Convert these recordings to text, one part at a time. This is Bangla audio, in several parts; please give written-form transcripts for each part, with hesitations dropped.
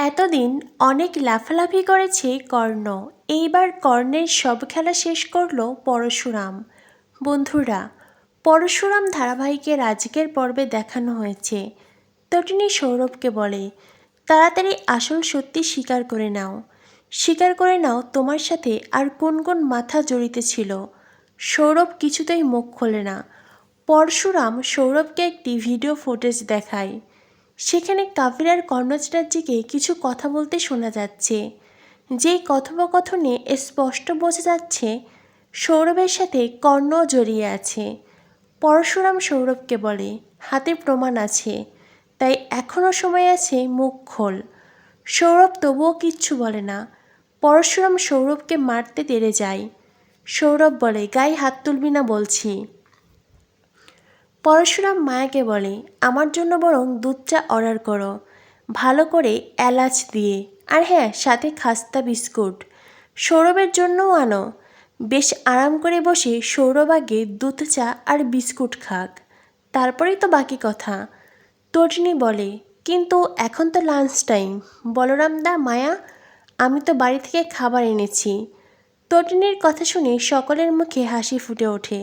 এতদিন অনেক লাফালাফি করেছে কর্ণ, এইবার কর্ণের সব খেলা শেষ করলো পরশুরাম। বন্ধুরা, পরশুরাম ধারাবাহিকের আজকের পর্বে দেখানো হয়েছে তটিনী সৌরভকে বলে, তাড়াতাড়ি আসল সত্যি স্বীকার করে নাও, স্বীকার করে নাও তোমার সাথে আর কোন কোন মাথা জড়িত ছিল। সৌরভ কিছুতেই মুখ খোলে না। পরশুরাম সৌরভকে একটি ভিডিও ফুটেজ দেখায়। সেখানে কাবির আর কর্ণ চ্যাটার্জিকে কিছু কথা বলতে শোনা যাচ্ছে। যেই কথোপকথনে স্পষ্ট বোঝা যাচ্ছে সৌরভের সাথে কর্ণও জড়িয়ে আছে। পরশুরাম সৌরভকে বলে, হাতে প্রমাণ আছে, তাই এখনও সময় আছে, মুখ খোল। সৌরভ তবুও কিচ্ছু বলে না। পরশুরাম সৌরভকে মারতে তেড়ে যায়। সৌরভ বলে, গায়ে হাত তুলবি না বলছি। পরশুরাম মায়াকে বলে, আমার জন্য বরং দুধ চা অর্ডার করো, ভালো করে এলাচ দিয়ে, আর হ্যাঁ, সাথে খাস্তা বিস্কুট। সৌরভের জন্যও আনো। বেশ আরাম করে বসে সৌরভ আগে দুধ চা আর বিস্কুট খাক, তারপরেই তো বাকি কথা। তটিনী বলে, কিন্তু এখন তো লাঞ্চ টাইম। বলরাম দা, মায়া, আমি তো বাড়ি থেকে খাবার এনেছি। তটিনীর কথা শুনে সকলের মুখে হাসি ফুটে ওঠে,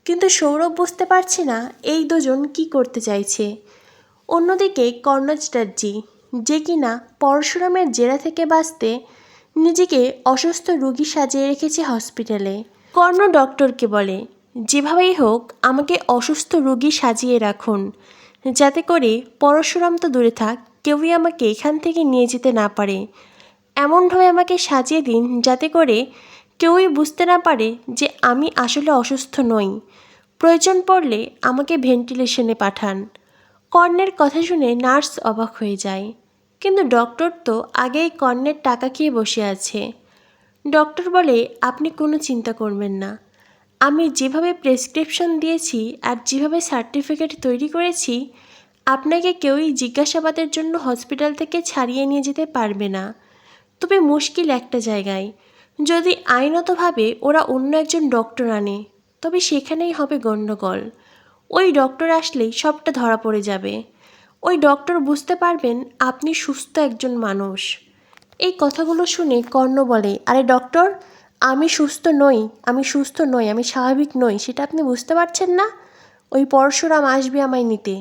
কিন্তু সৌরভ বুঝতে পারছে না এই দুজন কি করতে চাইছে। অন্যদিকে কর্ণ চ্যাটার্জি, যে কিনা পরশুরামের জেরা থেকে বাঁচতে নিজেকে অসুস্থ রোগী সাজিয়ে রেখেছে হসপিটালে, কর্ণ ডক্টরকে বলে, যেভাবেই হোক আমাকে অসুস্থ রোগী সাজিয়ে রাখুন, যাতে করে পরশুরাম তো দূরে থাক, কেউই আমাকে এখান থেকে নিয়ে যেতে না পারে। এমনভাবে আমাকে সাজিয়ে দিন যাতে করে কেউই বুঝতে না পারে যে আমি আসলে অসুস্থ নই। প্রয়োজন পড়লে আমাকে ভেন্টিলেশনে পাঠান। কর্ণের কথা শুনে নার্স অবাক হয়ে যায়, কিন্তু ডক্টর তো আগেই কর্ণের টাকা খেয়ে বসে আছে। ডক্টর বলে, আপনি কোনো চিন্তা করবেন না, আমি যেভাবে প্রেসক্রিপশন দিয়েছি আর যেভাবে সার্টিফিকেট তৈরি করেছি, আপনাকে কেউই জিজ্ঞাসাবাদের জন্য হসপিটাল থেকে ছাড়িয়ে নিয়ে যেতে পারবে না। তবে মুশকিল একটা জায়গায়, যদি আইনতভাবে ওরা অন্য একজন ডক্টর আনে, তবে সেখানেই হবে গণ্ডগোল। ওই ডক্টর আসলেই সবটা ধরা পড়ে যাবে। ওই ডক্টর বুঝতে পারবেন আপনি সুস্থ একজন মানুষ। এই কথাগুলো শুনে কর্ণ বলে, আরে ডক্টর, আমি সুস্থ নই, আমি সুস্থ নই, আমি স্বাভাবিক নই, সেটা আপনি বুঝতে পারছেন না? ওই পরশুরাম আসবে আমায় নিতে,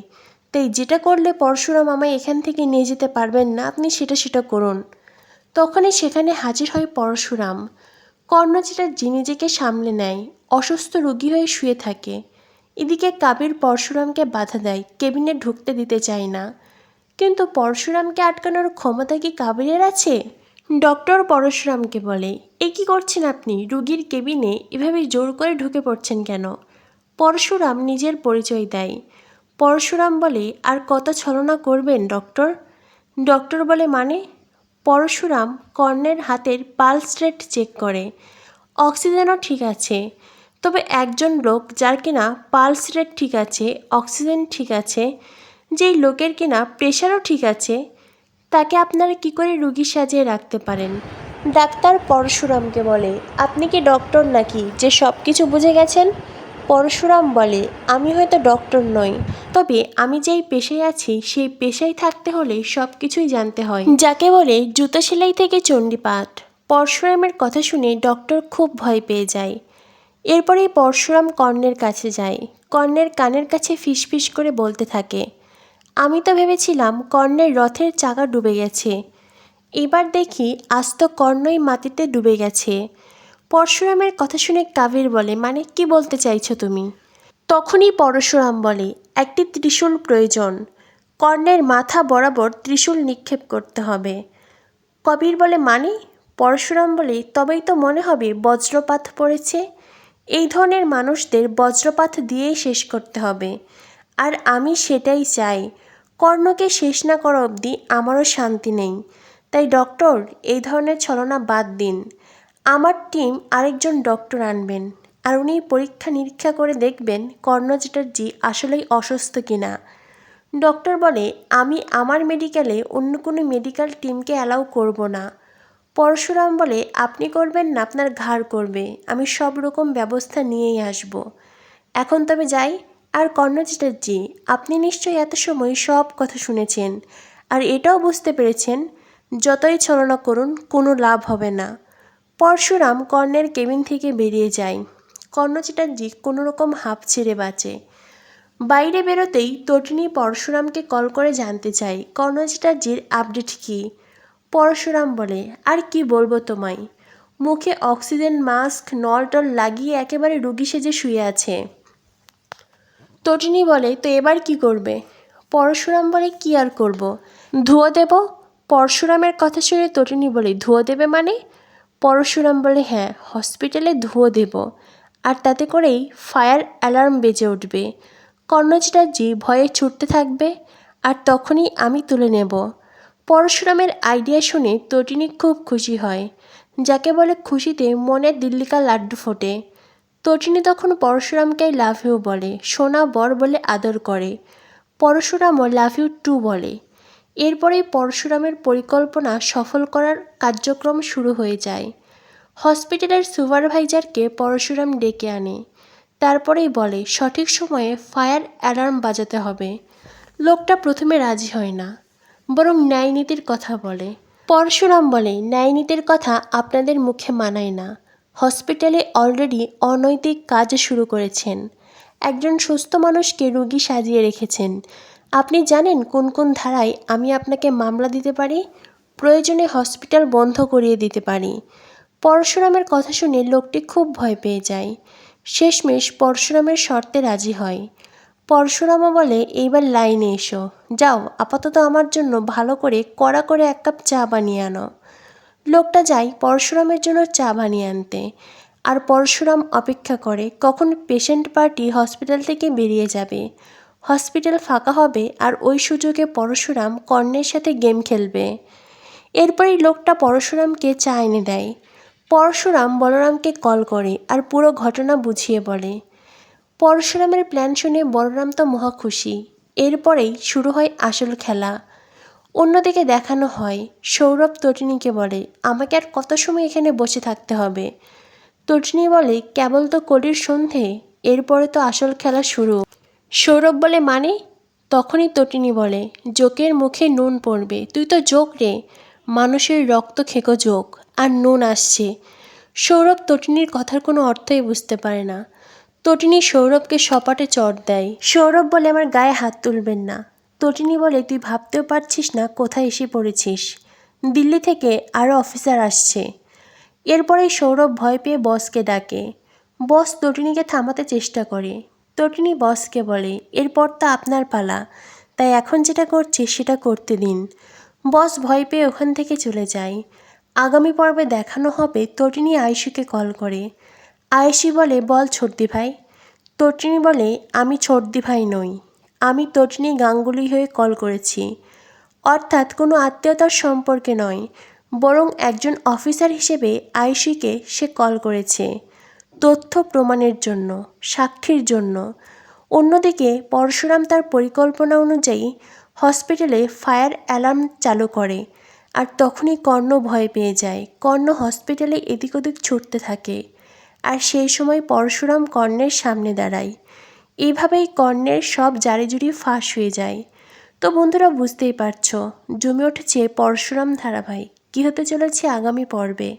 তাই যেটা করলে পরশুরাম আমায় এখান থেকে নিয়ে যেতে পারবেন না, আপনি সেটা করুন। তখনই সেখানে হাজির হয় পরশুরাম। কর্ণ চ্যাটার্জি নিজেকে সামলে নেয়, অসুস্থ রোগী হয়ে শুয়ে থাকে। এদিকে কাবির পরশুরামকে বাধা দেয়, কেবিনে ঢুকতে দিতে চায় না। কিন্তু পরশুরামকে আটকানোর ক্ষমতা কি কাবিরের আছে? ডক্টর পরশুরামকে বলে, এ কী করছেন আপনি? রুগীর কেবিনে এভাবে জোর করে ঢুকে পড়ছেন কেন? পরশুরাম নিজের পরিচয় দেয়। পরশুরাম বলে, আর কত ছলনা করবেন ডক্টর? ডক্টর বলে, মানে? পরশুরাম কর্ণের হাতের পালস রেট চেক করে। অক্সিজেনও ঠিক আছে, তবে একজন লোক যার কিনা পালস রেট ঠিক আছে, অক্সিজেন ঠিক আছে, যেই লোকের কিনা প্রেশারও ঠিক আছে, তাকে আপনারা কি করে রুগী সাজিয়ে রাখতে পারেন? ডাক্তার পরশুরামকে বলে, আপনি কি ডক্টর নাকি যে সব কিছু বুঝে গেছেন? পরশুরাম বলে, আমি হয়তো ডক্টর নই, তবে আমি যেই পেশায় আছি সেই পেশায় থাকতে হলে সব কিছুই জানতে হয়, যাকে বলে জুতো সেলাই থেকে চণ্ডীপাঠ। পরশুরামের কথা শুনে ডক্টর খুব ভয় পেয়ে যায়। এরপরেই পরশুরাম কর্ণের কাছে যায়। কর্ণের কানের কাছে ফিসফিস করে বলতে থাকে, আমি তো ভেবেছিলাম কর্ণের রথের চাকা ডুবে গেছে, এবার দেখি আস্ত কর্ণই মাটিতে ডুবে গেছে। পরশুরামের কথা শুনে কাবির বলে, মানে কি বলতে চাইছো তুমি? তখনই পরশুরাম বলে, একটি ত্রিশূল প্রয়োজন, কর্ণের মাথা বরাবর ত্রিশূল নিক্ষেপ করতে হবে। কবির বলে, মানে? পরশুরাম বলে, তবেই তো মনে হবে বজ্রপাত পড়েছে। এই ধরনের মানুষদের বজ্রপাত দিয়েই শেষ করতে হবে, আর আমি সেটাই চাই। কর্ণকে শেষ না করা অবধি আমারও শান্তি নেই। তাই ডক্টর, এই ধরনের ছলনা বাদ দিন। আমার টিম আরেকজন ডক্টর আনবেন, আর উনি পরীক্ষা নিরীক্ষা করে দেখবেন কর্ণ চ্যাটার্জি আসলেই অসুস্থ কিনা। ডক্টর বলে, আমি আমার মেডিকেলে অন্য কোনো মেডিকেল টিমকে অ্যালাউ করব না। পরশুরাম বলে, আপনি করবেন না, আপনার ঘাড় করবে, আমি সব রকম ব্যবস্থা নিয়েই আসব। এখন তবে যাই। আর কর্ণ চ্যাটার্জি, আপনি নিশ্চয়ই এত সময় সব কথা শুনেছেন, আর এটাও বুঝতে পেরেছেন যতই ছলনা করুন কোনো লাভ হবে না। পরশুরাম কর্ণের কেবিন থেকে বেরিয়ে যায়। কর্ণ চ্যাটার্জি কোনোরকম হাঁপ ছেড়ে বাঁচে। বাইরে বেরোতেই তটিনী পরশুরামকে কল করে জানতে চায় কর্ণ চ্যাটার্জির আপডেট কী। পরশুরাম বলে, আর কি বলবো তোমায়, মুখে অক্সিজেন মাস্ক নল-টল লাগিয়ে একেবারে রুগী সেজে শুয়ে আছে। তটিনী বলে, তো এবার কি করবে? পরশুরাম বলে, কি আর করব, ধুয়ো দেব। পরশুরামের কথা শুনে তটিনী বলে, ধুয়ো দেবে মানে? পরশুরাম বলে, হ্যাঁ, হসপিটালে ধুয়ো দেব, আর তাতে করেই ফায়ার অ্যালার্ম বেজে উঠবে। কর্ণ চ্যাটার্জি ভয়ে ছুটতে থাকবে, আর তখনই আমি তুলে নেব। পরশুরামের আইডিয়া শুনে তটিনী খুব খুশি হয়, যাকে বলে খুশিতে মনের দিল্লিকা লাড্ডু ফোটে। তটিনী তখন পরশুরামকে লাভ ইউ বলে, সোনা বর বলে আদর করে। পরশুরামও লাভ ইউ টু বলে। এরপরেই পরশুরামের পরিকল্পনা সফল করার কার্যক্রম শুরু হয়ে যায়। হসপিটালের সুপারভাইজারকে পরশুরাম ডেকে আনে। তারপরেই বলে সঠিক সময়ে ফায়ার অ্যালার্ম বাজাতে হবে। লোকটা প্রথমে রাজি হয় না, বরং ন্যায়নীতির কথা বলে। পরশুরাম বলে, ন্যায়নীতির কথা আপনাদের মুখে মানায় না। হসপিটালে অলরেডি অনৈতিক কাজ শুরু করেছেন। একজন সুস্থ মানুষকে রোগী সাজিয়ে রেখেছেন। আপনি জানেন কোন কোন ধারায় আমি আপনাকে মামলা দিতে পারি, প্রয়োজনে হসপিটাল বন্ধ করিয়ে দিতে পারি। পরশুরামের কথা শুনে লোকটি খুব ভয় পেয়ে যায়। শেষমেশ পরশুরামের শর্তে রাজি হয়। পরশুরামও বলে, এইবার লাইনে এসো, যাও আপাতত আমার জন্য ভালো করে কড়া করে এক কাপ চা বানিয়ে আনো। লোকটা যায় পরশুরামের জন্য চা বানিয়ে আনতে, আর পরশুরাম অপেক্ষা করে কখন পেশেন্ট পার্টি হসপিটাল থেকে বেরিয়ে যাবে। হসপিটাল ফাঁকা হবে, আর ওই সুযোগে পরশুরাম কর্ণের সাথে গেম খেলবে। এরপরই লোকটা পরশুরামকে চা এনে দেয়। পরশুরাম বলরামকে কল করে আর পুরো ঘটনা বুঝিয়ে বলে। পরশুরামের প্ল্যান শুনে বলরাম তো মহা খুশি। এরপরেই শুরু হয় আসল খেলা। অন্যদিকে দেখানো হয় সৌরভ তটিনীকে বলে, আমাকে আর কত সময় এখানে বসে থাকতে হবে? তটিনী বলে, কেবল তো কলির সন্ধে, এরপরে তো আসল খেলা শুরু। সৌরভ বলে, মানে? তখনই তটিনী বলে, জোকের মুখে নুন পড়বে। তুই তো জোক রে, মানুষের রক্ত খেকো জোক, আর নুন আসছে। সৌরভ তটিনীর কথার কোনো অর্থই বুঝতে পারে না। তটিনী সৌরভকে সপাটে চড় দেয়। সৌরভ বলে, আমার গায়ে হাত তুলবেন না। তটিনী বলে, তুই ভাবতেও পারছিস না কোথায় এসে পড়েছিস। দিল্লি থেকে আরও অফিসার আসছে। এরপরেই সৌরভ ভয় পেয়ে বসকে ডাকে। বস তটিনীকে থামাতে চেষ্টা করে। তটিনী বসকে বলে, এরপর তা আপনার পালা, তাই এখন যেটা করছি সেটা করতে দিন। বস ভয় পেয়ে ওখান থেকে চলে যায়। আগামী পর্বে দেখানো হবে তটিনী আয়ুষীকে কল করে। আয়ুষী বলে, বল ছোটদি ভাই। তটিনী বলে, আমি ছোটদি ভাই নই, আমি তটিনী গাঙ্গুলি হয়ে কল করেছি। অর্থাৎ কোনো আত্মীয়তার সম্পর্কে নয়, বরং একজন অফিসার হিসেবে আয়ুষীকে সে কল করেছে, তথ্য প্রমাণের জন্য, সাক্ষীর জন্য। অন্যদিকে পরশুরাম তার পরিকল্পনা অনুযায়ী হসপিটালে ফায়ার অ্যালার্ম চালু করে, আর তখনই কর্ণ ভয় পেয়ে যায়। কর্ণ হসপিটালে এদিক ওদিক ছুটতে থাকে, আর সেই সময় পরশুরাম কর্ণের সামনে দাঁড়ায়। এইভাবেই কর্ণের সব জারিজুরি ফাঁস হয়ে যায়। তো বন্ধুরা, বুঝতেই পারছো জমে উঠেছে পরশুরাম ধারাবাহিক। কী হতে চলেছে আগামী পর্বে।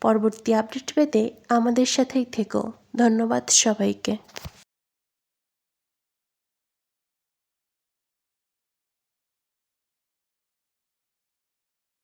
পরবর্তী আপডেট পেতে আমাদের সাথেই থেকো। ধন্যবাদ সবাইকে।